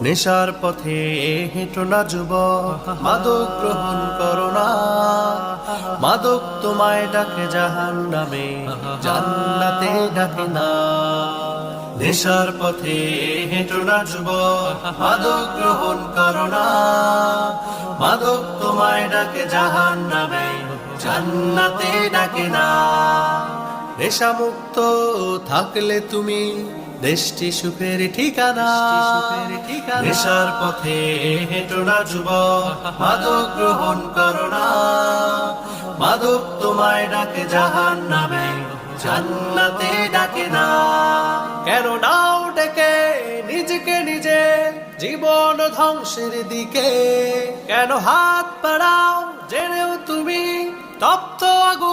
নেশার পথে হেঁটো না যুবক, মাদক গ্রহণ করো না। মাদক তোমায় ডাকে জাহান্নামে, জান্নাতে ডাকে না। নেশার পথে হেঁটো না যুবক, মাদক গ্রহণ করো না। মাদক তোমায় ডাকে জাহান্নামে, জান্নাতে ডাকে না। নেশা মুক্ত থাকলে তুমি দেশটি সুখের ঠিকানা। নেশার পথে হেঁটো না যুবক, মাদক গ্রহণ করো না। মাদক তোমায় ডাকে জাহান্নামে, জান্নাতে ডাকে না। কেন নাও ডেকে নিজেকে নিজে জীবন ধ্বংসের দিকে? কেন হাত বাড়াও জেনেও তুমি তপ্ত আগুন